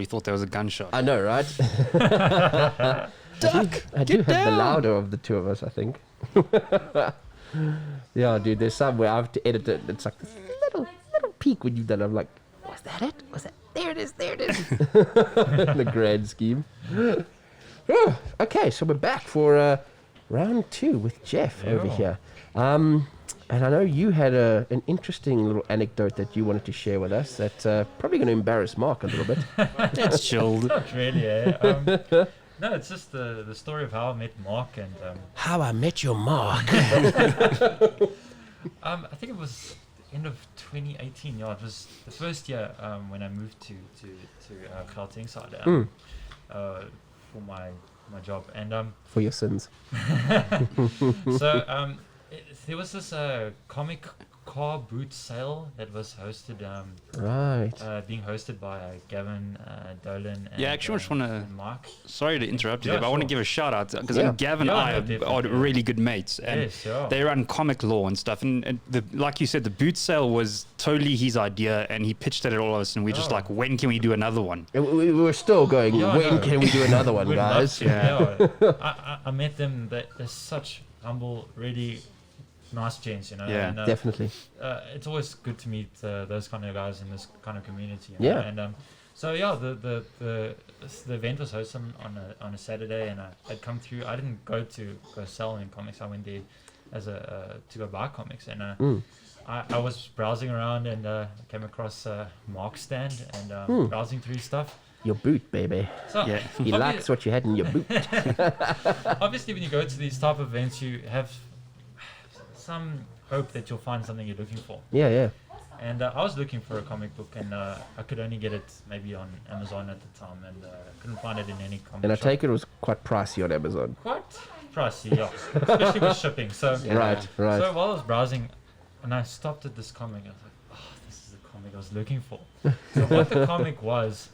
probably thought there was a gunshot. I know, right? Duck! I do have the louder of the two of us, I think. Yeah, dude, there's some where I have to edit it. It's like this little peak when you've done it. I'm like, was that it? Was that? There it is. The grand scheme. Oh, okay, so we're back for round 2 with Jeff over here. And I know you had an interesting little anecdote that you wanted to share with us that's probably going to embarrass Mark a little bit. That's chilled. Not really, eh? No, it's just the story of how I met Mark and... How I Met Your Mark. I think it was the end of 2018. Yeah, it was the first year when I moved to Gauteng side for my job. And For your sins. so there was this comic car boot sale that was hosted being hosted by Gavin, Dolan, and Actually, I just want to. Mark. Sorry to interrupt you there, but I want to give a shout out because Gavin and I are really good mates, and they run comic law and stuff. And like you said, the boot sale was totally his idea, and he pitched it at all of us, and we're just like, when can we do another one? We were still going, when can we do another one, guys? I met them. They're such humble, really nice gents, you know. Yeah, and, definitely. It's always good to meet those kind of guys in this kind of community. You know? And so the event was hosted on a Saturday, and I'd come through. I didn't go sell any comics. I went there as to go buy comics, and I was browsing around and came across Mark's stand and browsing through stuff. Your boot, baby. So He likes what you had in your boot. Obviously, when you go to these type of events, you have some hope that you'll find something you're looking for. Yeah. And I was looking for a comic book, and I could only get it maybe on Amazon at the time, and couldn't find it in any comic And I shop. take it was quite pricey on Amazon. Quite pricey, yeah, especially with shipping. So Right. So while I was browsing, and I stopped at this comic, I was like, oh, this is the comic I was looking for. So what the comic was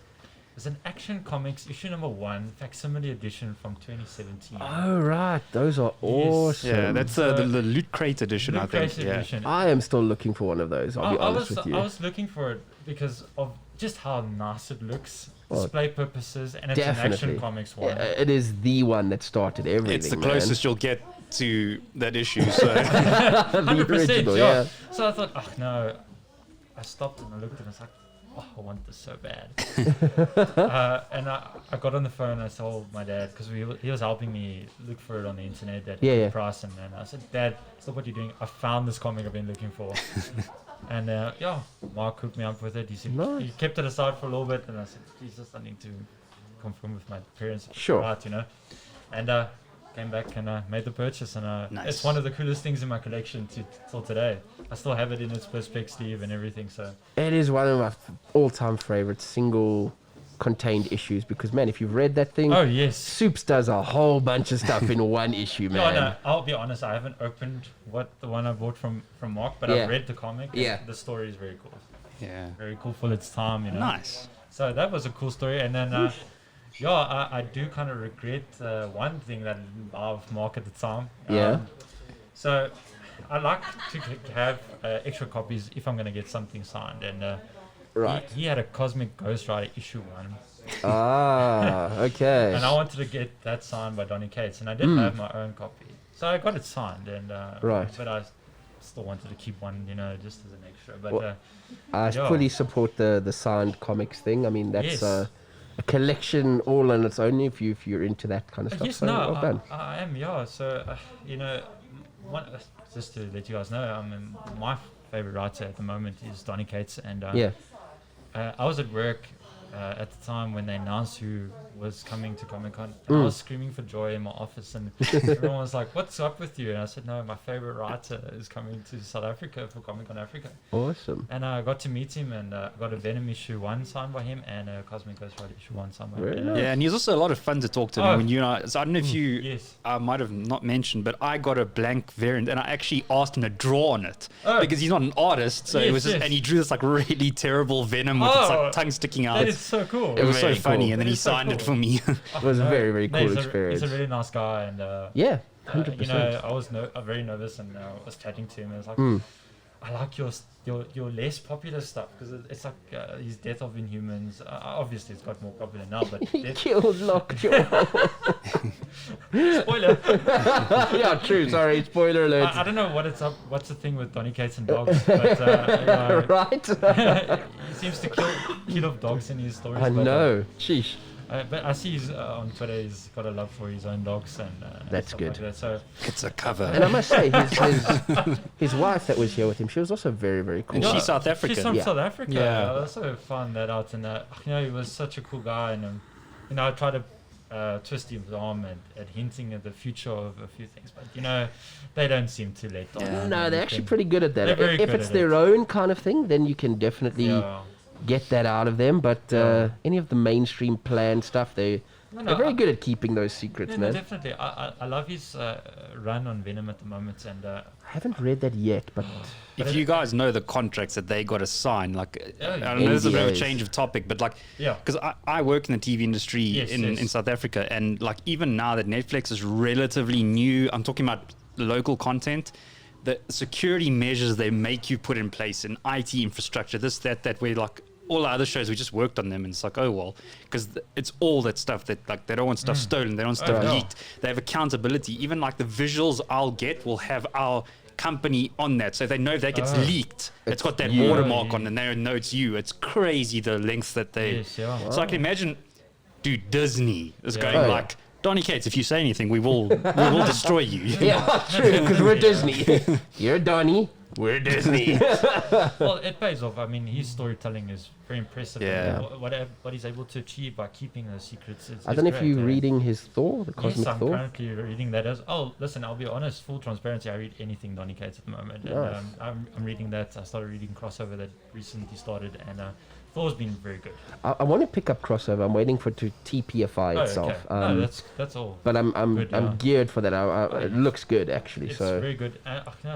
an Action Comics issue number 1 facsimile edition from 2017. Oh, right. Those are awesome. Yeah, that's the Loot Crate edition, I think. Edition. I am still looking for one of those, I'll be honest with you. I was looking for it because of just how nice it looks, display purposes, and it's an Action Comics one. Yeah, it is the one that started everything. It's the closest you'll get to that issue. So 100%, original, yeah. So I thought, oh no. I stopped and I looked at it and I was like, oh, I want this so bad. And I got on the phone and I told my dad, because he was helping me look for it on the internet at price, and I said, Dad, stop what you're doing. I found this comic I've been looking for. And Mark hooked me up with it. He said, he kept it aside for a little bit, and I said, Jesus, I need to confirm with my parents. Sure. Right, you know. And came back and made the purchase, and it's one of the coolest things in my collection till today. I still have it in its perspex sleeve and everything. So it is one of my all-time favorite single contained issues, because man, if you've read that thing, oh yes, Soups does a whole bunch of stuff in one issue, man. No, I'll be honest, I haven't opened the one I bought from Mark, but I've read the comic. Yeah, the story is very cool. Yeah, very cool for its time, you know. Nice. So that was a cool story, and then I do kind of regret one thing that I didn't buy with Mark at the time. So I like to have extra copies if I'm going to get something signed, and he had a Cosmic Ghost Rider issue 1. Ah, okay. And I wanted to get that signed by Donny Cates, and I didn't have my own copy, so I got it signed, and but I still wanted to keep one, you know, just as an extra. But I fully support the signed comics thing. I mean, that's a collection all on its own if you're into that kind of stuff. Yes, so no, well done. I am, yeah. So you know, just to let you guys know, my favorite writer at the moment is Donny Cates, and I was at work at the time when they announced who was coming to Comic-Con, and I was screaming for joy in my office, and everyone was like, what's up with you? And I said, no, my favorite writer is coming to South Africa for Comic-Con Africa. Awesome. And I got to meet him, and got a Venom issue 1 signed by him, and a Cosmic Ghost Rider issue 1 signed by him. Yeah, and he's also a lot of fun to talk to. When you and I don't know if you might have not mentioned, but I got a blank variant, and I actually asked him to draw on it because he's not an artist, so it was just, and he drew this like really terrible Venom with its like tongue sticking out. That is so cool. It was so funny, and then he signed it for me. It was a very, very cool experience. He's a really nice guy, and 100%. you know, I was very nervous, and I was chatting to him. I was like, I like your less popular stuff because it's like his Death of Inhumans. Obviously, it's got more popular now, but He killed Lockjaw. spoiler. Yeah, true. Sorry, spoiler alert. I don't know what's the thing with Donny Cates and dogs, but Right? he seems to kill off dogs in his stories. I but, know. Sheesh. but I see on Twitter he's got a love for his own dogs and That's stuff good. Like that. So It's a cover. And I must say, his wife that was here with him, she was also very, very cool. And she's South she's African. from Yeah. South Africa. Yeah. I also found that out, and he was such a cool guy, and I tried to twist his arm at hinting at the future of a few things, but they don't seem to let on. Yeah. No, they're actually pretty good at that. They're very If good it's at their it. own kind of thing, then you can definitely Yeah. get that out of them. But Yeah. any of the mainstream planned stuff, they're very good at keeping those secrets, No, man. definitely. I love his run on Venom at the moment, and I haven't read that yet, but If you guys know the contracts that they got to sign, like, Yeah, I know this is a bit of a NDAs. change of topic, but like, yeah, because I work in the TV industry Yes, in yes. South Africa, and like even now that Netflix is relatively new, I'm talking about local content, the security measures they make you put in place in IT infrastructure, this, that, where like all our other shows, we just worked on them, and it's like, oh well, because it's all that stuff that like they don't want stuff stolen, they don't want stuff yeah. leaked, they have accountability. Even like the visuals I'll get will have our company on that, so they know if that gets leaked, it's got that you. watermark on, and they know it's you. It's crazy the lengths that they. yes, yeah. So I can imagine, dude, Disney is Yeah. going Oh, yeah. like, Donny Cates, if you say anything, we will destroy you. yeah, true, because we're Disney. You're Donnie, we're Disney. Well, it pays off. I mean, his storytelling is very impressive. Yeah. And what he's able to achieve by keeping those secrets. I don't know if you're reading his Thor, the Cosmic Yes, I'm Thor. currently reading that as. Oh, listen, I'll be honest. Full transparency, I read anything Donny Cates at the moment, and Nice. I'm reading that. I started reading crossover that recently started, and Thor's been very good. I want to pick up crossover. I'm waiting for it to TPFI Oh, itself. okay. No, that's all. But I'm Good, I'm yeah. geared for that. It looks good actually. It's So very good.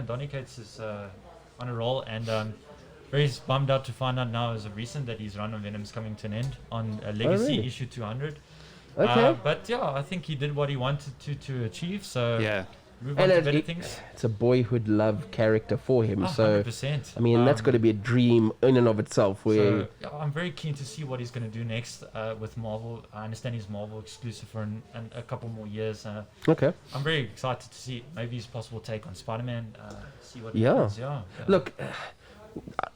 Donny Cates is on a roll, and very bummed out to find out now as of recent that his run on Venom's coming to an end on Legacy really? issue 200. okay. But yeah, I think he did what he wanted to achieve. So Yeah. move on And to better it- things. it's a boyhood love character for him. So 100%. I mean that's got to be a dream in and of itself. Where So, yeah, I'm very keen to see what he's going to do next with Marvel. I understand he's Marvel exclusive for a couple more years. okay. I'm very excited to see maybe his possible take on Spider-Man. See what Yeah. happens. Yeah. Look,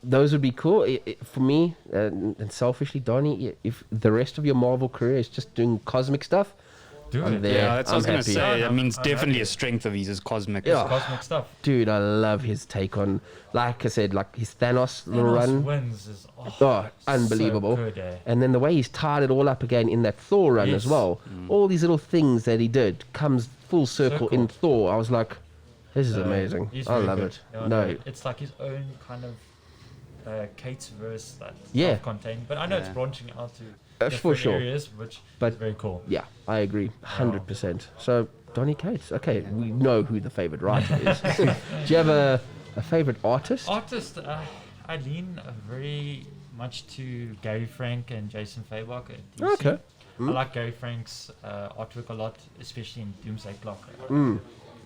those would be cool. For me, and selfishly, Donnie, if the rest of your Marvel career is just doing cosmic stuff, do I'm it. there. Yeah, that's what I was I'm going to happy. say. Yeah, That means I'm definitely happy. a strength of his is cosmic. Yeah. Cosmic stuff. dude, I love his take on, like I said, like his Thanos little Thanos run. wins is Unbelievable. So good, eh? And then the way he's tied it all up again in that Thor run as Yes. well. All these little things that he did comes full circle in Thor. I was like, this is So, amazing. he's I very love good. it. Yeah, No, it's like his own kind of Kate's verse that's Yeah. self-contained. But I know it's Yeah. branching out to for different sure. areas, which But- is very cool. Yeah, I agree, 100%. So, Donny Cates. Okay, we know who the favorite writer is. Do you have a favorite artist? Artist, I lean very much to Gary Frank and Jason Fabok at DC. Okay. I like Gary Frank's artwork a lot, especially in Doomsday Clock.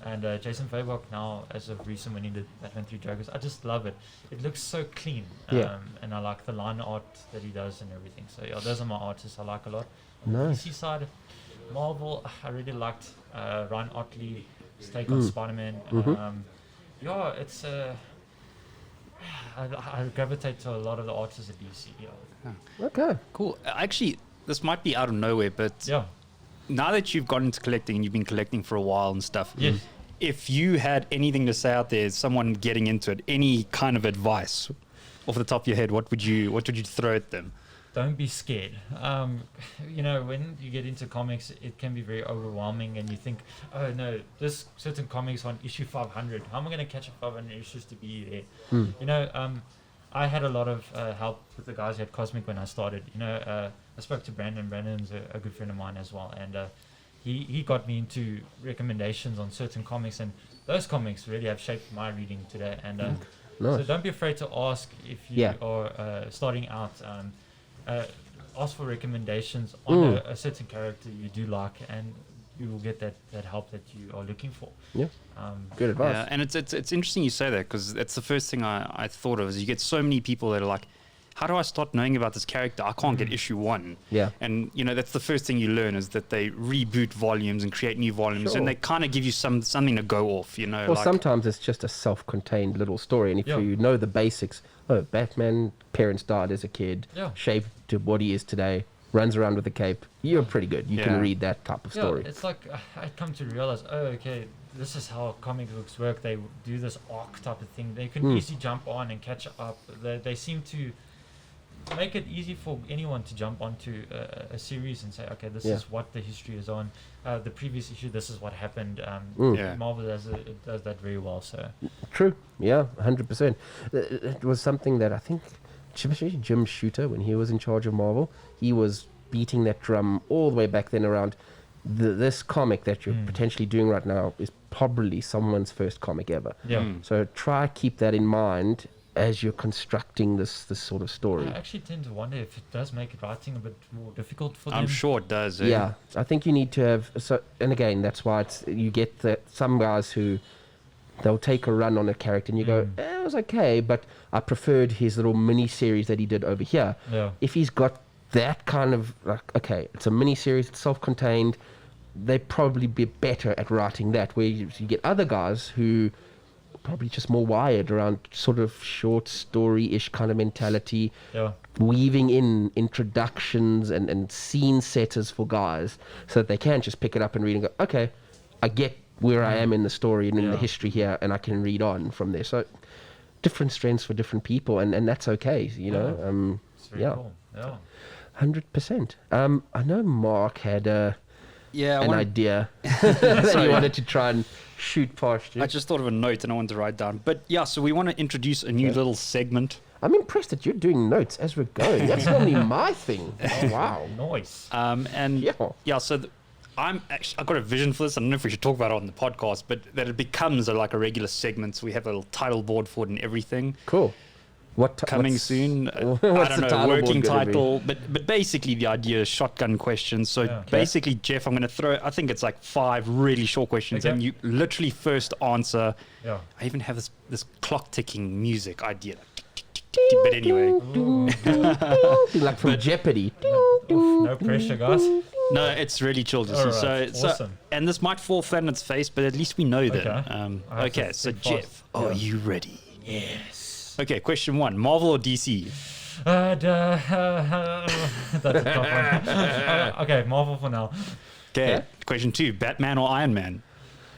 And Jason Fabok now, as of recent, when he did Batman 3 Jokers, I just love it. It looks so clean. Yeah. And I like the line art that he does and everything. So yeah, those are my artists I like a lot. Nice. DC side, Marvel, I really liked Ryan Otley's take on Spider-Man. Yeah, it's I gravitate to a lot of the artists at DC. Yeah. Okay. Cool. Actually, this might be out of nowhere, but Yeah. now that you've gotten into collecting and you've been collecting for a while and stuff, Yes. if you had anything to say out there, someone getting into it, any kind of advice off the top of your head, what would you throw at them? Don't be scared. When you get into comics, it can be very overwhelming, and you think, oh no, this certain comic's on issue 500. How am I going to catch up 500 issues to be there? I had a lot of help with the guys at Cosmic when I started. I spoke to Brandon. Brandon's a good friend of mine as well, and he got me into recommendations on certain comics, and those comics really have shaped my reading today. And so Nice. don't be afraid to ask if you are starting out. Ask for recommendations on a certain character you do like, and you will get that help that you are looking for. Yeah. Good advice. Yeah, and it's interesting you say that, because that's the first thing I thought of, is you get so many people that are like, how do I start knowing about this character? I can't get issue 1. Yeah. And, that's the first thing you learn, is that they reboot volumes and create new volumes, Sure. and they kind of give you something to go off, Well, sometimes it's just a self-contained little story, and if you know the basics, Batman, parents died as a kid, shaped to what he is today, runs around with a cape, you're pretty good. You can read that type of story. It's like I come to realize, okay, this is how comic books work. They do this arc type of thing. They can easily jump on and catch up. They seem to make it easy for anyone to jump onto a series and say, okay, this is what the history is on. The previous issue, this is what happened. Marvel does that very well. So True. Yeah, 100%. It was something that I think, especially Jim Shooter, when he was in charge of Marvel, he was beating that drum all the way back then around this comic that you're potentially doing right now is probably someone's first comic ever. So try keep that in mind as you're constructing this sort of story. I actually tend to wonder if it does make writing a bit more difficult for them. I'm sure it does. Yeah, I think you need to have and again, that's why you get some guys who they'll take a run on a character and you go, it was okay, but I preferred his little mini series that he did over here. If he's got that kind of okay, it's a mini series, it's self-contained, they probably be better at writing that, where you get other guys who probably just more wired around sort of short story-ish kind of mentality, weaving in introductions and scene setters for guys so that they can just pick it up and read and go, okay, I get where I am in the story and in the history here, and I can read on from there. So different strengths for different people, and that's okay, know. It's very cool. 100%. I know Mark had an idea that he Sorry. wanted to try and shoot past you. I just thought of a note and I wanted to write down. But yeah, so we want to introduce a new little segment. I'm impressed that you're doing notes as we're going. That's normally my thing. Oh, wow. Nice. So I've got a vision for this. I don't know if we should talk about it on the podcast, but that it becomes a regular segment. So we have a little title board for it and everything. Cool. Coming soon. I don't know, working title. But basically the idea is shotgun questions. So basically, Jeff, I'm going to throw, I think it's 5 really short questions. And you literally first answer. I even have this clock ticking music idea. But anyway. Like from Jeopardy. No pressure, guys. No, it's really chill. Awesome. And this might fall flat on its face, but at least we know that. Okay, so Jeff, are you ready? Yes. Okay, question 1. Marvel or DC? That's a tough one. Okay, Marvel for now. Okay, question 2. Batman or Iron Man?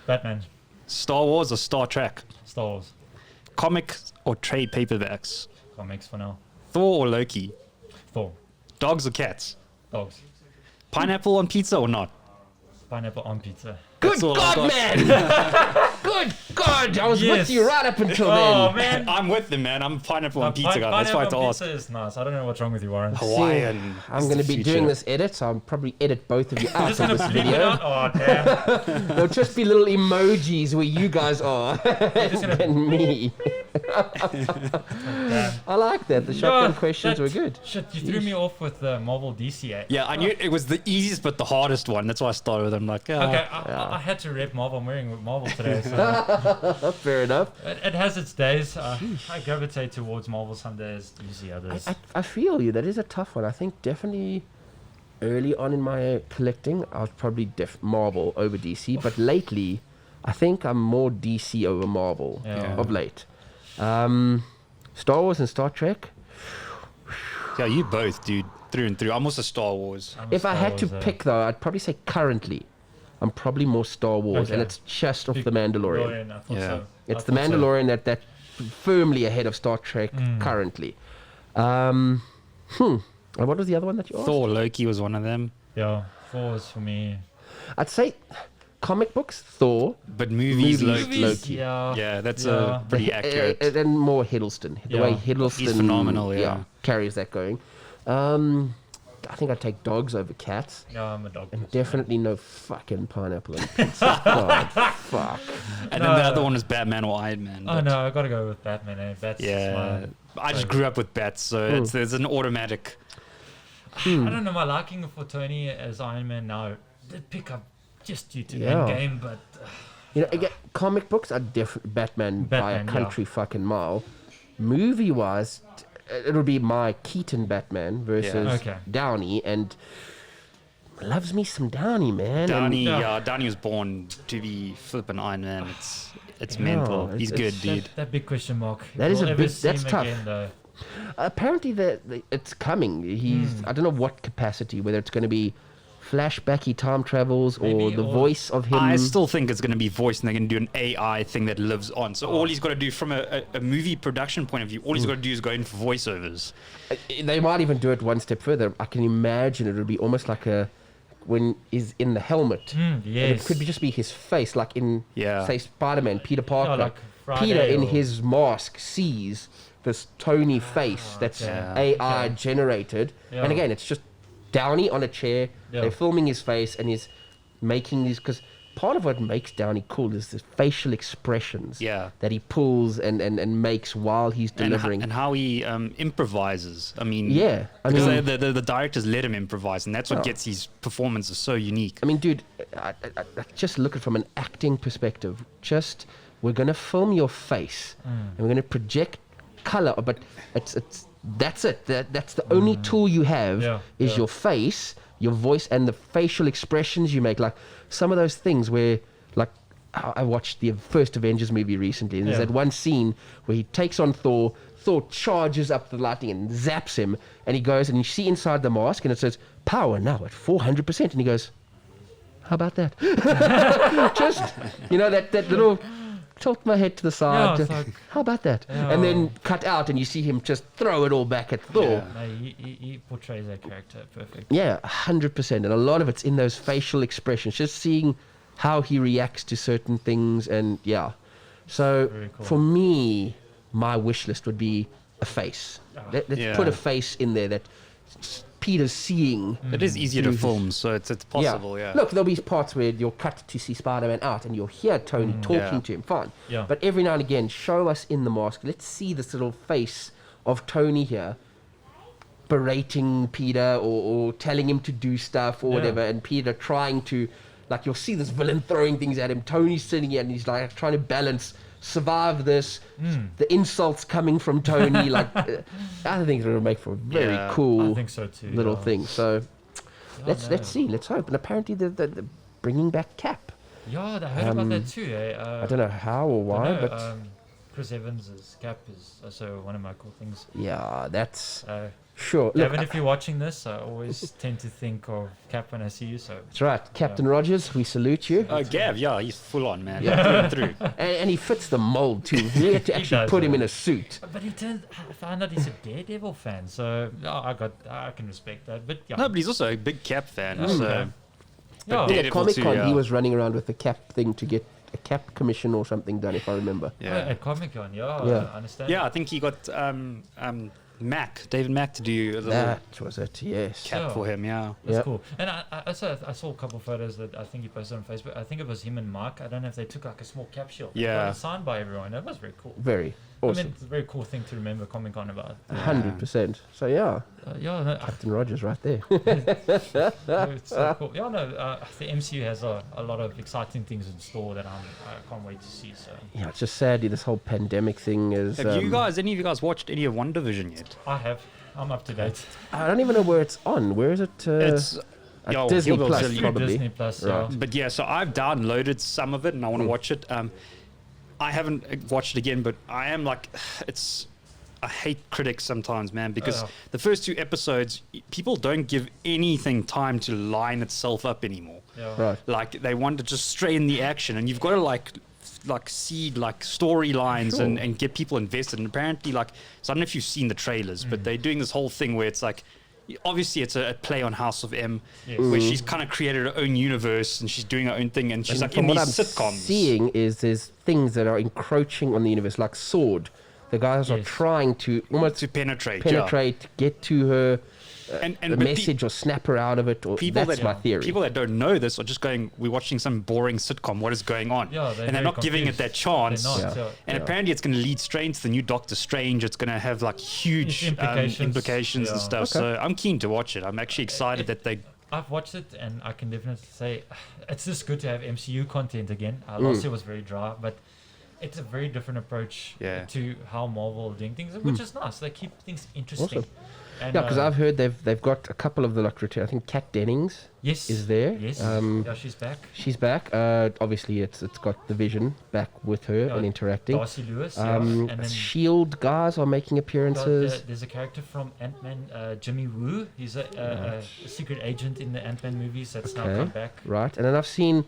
Batman. Star Wars or Star Trek? Star Wars. Comics or trade paperbacks? Comics for now. Thor or Loki? Thor. Dogs or cats? Dogs. Pineapple on pizza or not? Pineapple on pizza. Good God, man! Good God! I was with you right up until then. Oh, man. I'm with them, man. I'm pineapple on pizza guy. That's why I had to ask. Pizza is nice. I don't know what's wrong with you, Warren. Hawaiian. I'm going to be doing this edit, so I'll probably edit both of you out of this video. Oh, damn. There'll just be little emojis where you guys are and me. I like that. The shotgun questions were good. Shit, you threw me off with the Marvel DC. Yeah, I knew it was the easiest but the hardest one. That's why I started with them. Okay, I had to rep Marvel. I'm wearing Marvel today. So fair enough. It has its days. I gravitate towards Marvel some days, DC others. I feel you. That is a tough one. I think definitely early on in my collecting, I was probably Marvel over DC. But lately, I think I'm more DC over Marvel of late. Star Wars and Star Trek. Yeah, you both, dude, through and through. I'm also Star Wars. If I had to pick, though, I'd probably say currently, I'm probably more Star Wars, and it's just off The Mandalorian. I thought so. It's The Mandalorian that firmly ahead of Star Trek currently. And what was the other one that you asked? Thor, Loki was one of them. Yeah, Thor was for me. I'd say comic books, Thor. But movies Loki. Yeah, that's pretty accurate. And more Hiddleston. The way Hiddleston he's phenomenal, carries that going. I think I'd take dogs over cats. Yeah, I'm a dog. And definitely no fucking pineapple and pizza. God, fuck. And then the other one is Batman or Iron Man. Oh, no, I got to go with Batman. Bats I just grew up with bats, so there's an automatic. I don't know, my liking for Tony as Iron Man now did pick up just due to Endgame, but again, comic books are different. Batman by a country fucking mile. Movie-wise, it'll be my Keaton Batman versus Downey, and loves me some Downey, man. Downey was born to be flipping Iron Man. It's mental. He's good, dude. That big question mark. That's tough. Again, apparently, it's coming. I don't know what capacity, whether it's going to be flashbacky time travels or the voice of him. I still think it's going to be voice, and they're going to do an AI thing that lives on. So all he's got to do from a movie production point of view, all he's got to do is go in for voiceovers. They might even do it one step further. I can imagine it would be almost like when he's in the helmet. Yes. It could just be his face, like in, say, Spider-Man, Peter Parker. Like Peter in his mask sees this Tony face that's AI generated. And again, it's just Downey on a chair. They're filming his face and he's making these... Because part of what makes Downey cool is the facial expressions that he pulls and makes while he's delivering. And how he improvises. I mean... because the directors let him improvise, and that's what gets his performances so unique. I mean, dude, I just look at it from an acting perspective. We're going to film your face and we're going to project color, but that's it. That's the only tool you have is your face, your voice, and the facial expressions you make. Like some of those things where, like, I watched the first Avengers movie recently, and there's that one scene where he takes on Thor. Thor charges up the lightning and zaps him, and he goes, and you see inside the mask, and it says, "Power now at 400%," and he goes, "How about that?" Just, that little... tilt my head to the side. How about that? And then cut out, and you see him just throw it all back at Thor. No, he portrays that character perfect. 100%. And a lot of it's in those facial expressions, just seeing how he reacts to certain things. And so cool. For me, my wish list would be a face. Let's put a face in there that Peter's seeing. It is easier to film, so it's possible, Look, there'll be parts where you'll cut to see Spider-Man out and you'll hear Tony talking to him, fine. But every now and again, show us in the mask. Let's see this little face of Tony here berating Peter or telling him to do stuff or whatever, and Peter trying to, like, you'll see this villain throwing things at him. Tony's sitting here and he's like trying to balance, survive this, the insults coming from Tony. Like, I think it'll make for a very cool I think so too, little thing. So let's see, let's hope. And apparently they're bringing back Cap. I heard about that too. I don't know how or why, but Chris Evans' Cap is also one of my cool things. That's sure. Gavin, if you're watching this, I always tend to think of Cap when I see you. So that's right, Captain Rogers. We salute you. Oh, Gav, he's full on, man. Through and through. And he fits the mold too. We had to actually put him in a suit. But I found out he's a Daredevil fan, so I can respect that. But no, but he's also a big Cap fan. So at Comic-Con, he was running around with the Cap thing to get a Cap commission or something done, if I remember. At Comic-Con, I understand. I think he got David Mack to do a little... That was it, yes. Cap for him, That's cool. And I saw a couple of photos that I think he posted on Facebook. I think it was him and Mark. I don't know if they took like a small cap shield. Signed by everyone. That was very cool. Very awesome. I mean, it's a very cool thing to remember Comic-Con about. 100%. So Captain Rogers right there. It's so cool. The MCU has a lot of exciting things in store that I can't wait to see. So it's just sadly this whole pandemic thing is... Have any of you guys watched any of WandaVision yet? I have. I'm up to date. I don't even know where it's on. Where is it? It's Disney Plus, probably. Disney Plus, right. But so I've downloaded some of it and I want to watch it. I haven't watched it again, but I am like, I hate critics sometimes, man, because the first 2 episodes, people don't give anything time to line itself up anymore. Right. Like they want to just strain the action, and you've got to like seed like storylines and get people invested. And apparently, so I don't know if you've seen the trailers, but they're doing this whole thing where it's like, obviously it's a play on House of M, where she's kind of created her own universe and she's doing her own thing, and she's like in these sitcoms. Seeing is there's things that are encroaching on the universe, like Sword. The guys are trying to almost to penetrate, get to her and a message or snap her out of it. Or that's my theory. People that don't know this are just going, we're watching some boring sitcom. What is going on? And they're not giving it that chance. And apparently it's going to lead straight into the new Doctor Strange. It's going to have like huge implications and stuff. So I'm keen to watch it. I'm actually excited that they I've watched it, and I can definitely say it's just good to have MCU content again. Last year was very dry, but it's a very different approach to how Marvel are doing things, which is nice. They keep things interesting. Awesome. And, Yeah, because I've heard they've got a couple of the return. I think Kat Dennings is there. Yes. She's back. She's back. Obviously, it's got the Vision back with her and interacting. Darcy Lewis. And then Shield guys are making appearances. There's a character from Ant-Man, Jimmy Woo. He's a secret agent in the Ant-Man movies that's now come back. Right, and then I've seen.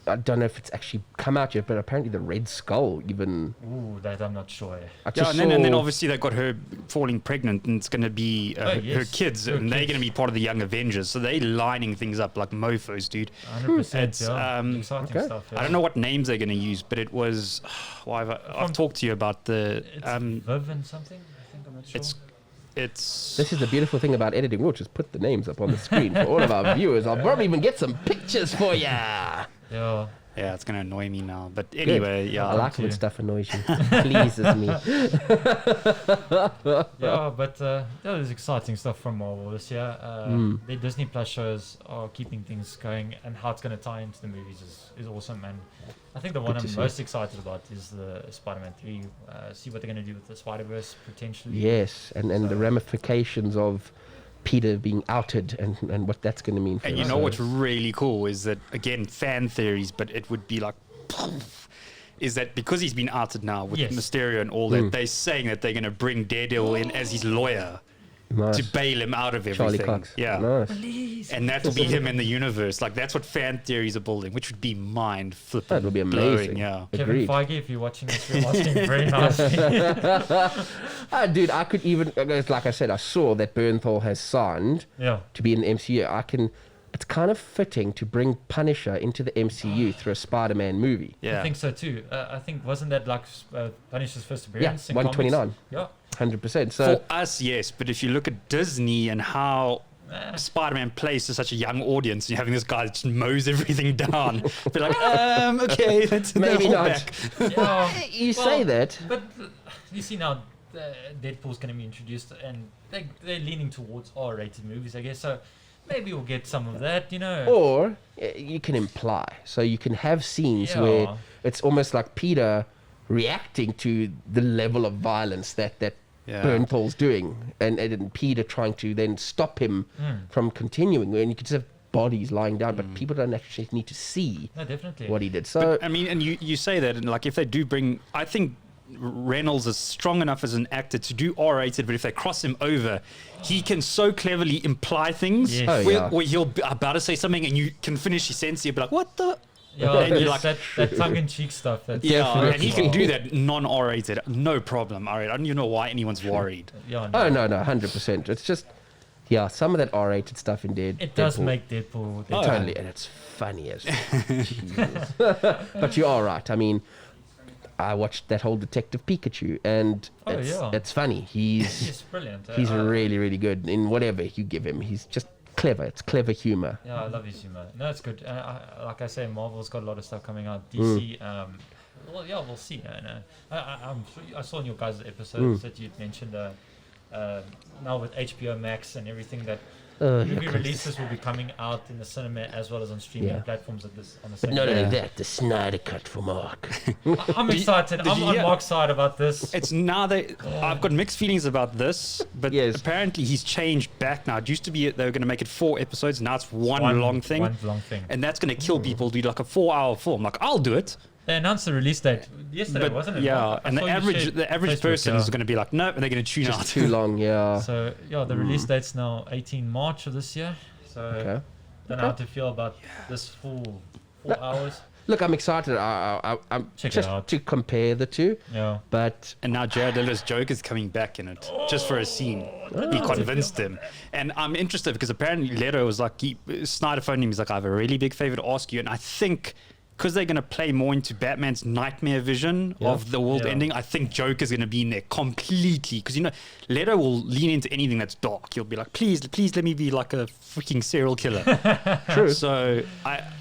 I don't know if it's actually come out yet, but apparently the Red Skull even. Ooh, that I'm not sure. And then obviously they've got her falling pregnant, and it's going to be her kids, they're going to be part of the Young Avengers. So they're lining things up like mofos, dude. 100%. It's, exciting stuff. Yeah. I don't know what names they're going to use, but it was. I've talked to you about the. Viv and something. I think I'm not sure. This is the beautiful thing about editing. We'll just put the names up on the screen for all of our viewers. I'll probably even get some pictures for ya. Yeah, it's going to annoy me now. But anyway, I like when stuff annoys you. Pleases me. but there's exciting stuff from Marvel this year. The Disney Plus shows are keeping things going, and how it's going to tie into the movies is awesome. And I think the one I'm most excited about is the Spider-Man 3. See what they're going to do with the Spider-Verse potentially. Yes, and the ramifications of Peter being outed and what that's going to mean for And us. what's really cool is that, again, fan theories, but it would be like, is that because he's been outed now with Mysterio and all that, they're saying that they're going to bring Daredevil in as his lawyer to bail him out of everything. Charlie Cox. Yeah. Nice. And that'll be him in the universe. Like, that's what fan theories are building, which would be mind-flipping. That would be amazing. Blowing, yeah. Kevin Feige, if you're watching this, you're watching very nicely. Dude, I could even, like I said, I saw that Bernthal has signed to be in the MCU. It's kind of fitting to bring Punisher into the MCU through a Spider-Man movie. Yeah. I think so too. I think, wasn't that like Punisher's first appearance? Yeah, 129. Yeah. 100%. So for us, yes, but if you look at Disney and how Spider-Man plays to such a young audience, and you're having this guy that just mows everything down, be like, okay, that's maybe not. You say that, but you see now, Deadpool's going to be introduced, and they're leaning towards R-rated movies, I guess. So maybe we'll get some of that, Or you can imply, so you can have scenes where it's almost like Peter reacting to the level of violence that Bernthal's doing, and Peter trying to then stop him from continuing. And you could just have bodies lying down, but people don't actually need to see what he did. So but, I mean, and you say that, and like if they do bring, I think Reynolds is strong enough as an actor to do R-rated, but if they cross him over, he can so cleverly imply things where he'll be about to say something, and you can finish his sentence. You'll be like, "What the." Yeah, and you're like, that tongue-in-cheek stuff. And he can do that non-R-rated, no problem. I don't even know why anyone's worried. No, 100%. It's just, some of that R-rated stuff in Deadpool. It does make Deadpool. Totally, and it's funny as Jesus. But you are right. I mean, I watched that whole Detective Pikachu, and it's funny. He's brilliant. He's really, really good in whatever you give him. He's just clever. It's clever humor. Yeah, I love his humor. No, it's good. Like I say, Marvel's got a lot of stuff coming out. DC, we'll see. I saw in your guys' episodes that you'd mentioned now with HBO Max and everything that movie releases will be coming out in the cinema as well as on streaming platforms on the same But not only that, the Snyder Cut for Mark. I'm excited. I'm on Mark's side about this. It's now that I've got mixed feelings about this, but apparently he's changed back now. It used to be they were going to make it 4 episodes. Now it's one long thing. One long thing. And that's going to kill people. Do like a 4-hour film. Like, I'll do it. They announced the release date yesterday, wasn't it? Yeah, and the average person is going to be like, nope, and they're going to tune out. Too long, So, the release date's now 18 March of this year. So, don't know how to feel about this full 4 hours. Look, I'm excited. I'm Check just it out. to compare the two. Yeah. But and now Jared Leto's Joker's coming back in it just for a scene. He convinced him, and I'm interested because apparently Leto was like, Snyder phoned him. He's like, I have a really big favor to ask you, and I think, because they're going to play more into Batman's nightmare vision of the world ending, I think Joker's going to be in there completely. Because, Leto will lean into anything that's dark. He'll be like, please let me be like a freaking serial killer. True. So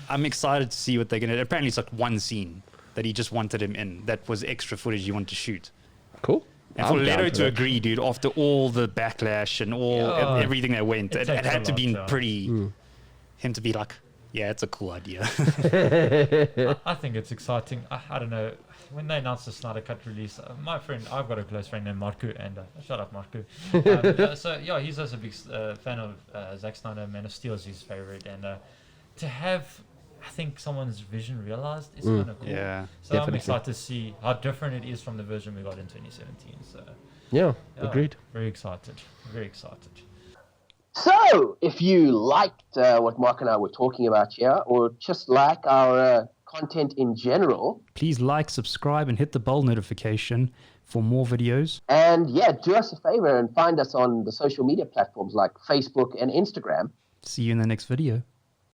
I'm excited to see what they're going to do. Apparently it's like one scene that he just wanted him in. That was extra footage he wanted to shoot. Cool. And for Leto to agree, dude, after all the backlash and everything that went, it had to be pretty... him to be like, yeah, it's a cool idea. I think it's exciting. I don't know. When they announced the Snyder Cut release, my friend, I've got a close friend named Marku, and shout out Marku. So yeah, he's also a big fan of Zack Snyder. Man of Steel is his favorite, and to have, I think, someone's vision realized is kind of cool. Yeah, so definitely. I'm excited to see how different it is from the version we got in 2017. So yeah, agreed. Very excited. Very excited. So, if you liked what Mark and I were talking about here, or just like our content in general, please like, subscribe, and hit the bell notification for more videos. And yeah, do us a favor and find us on the social media platforms like Facebook and Instagram. See you in the next video.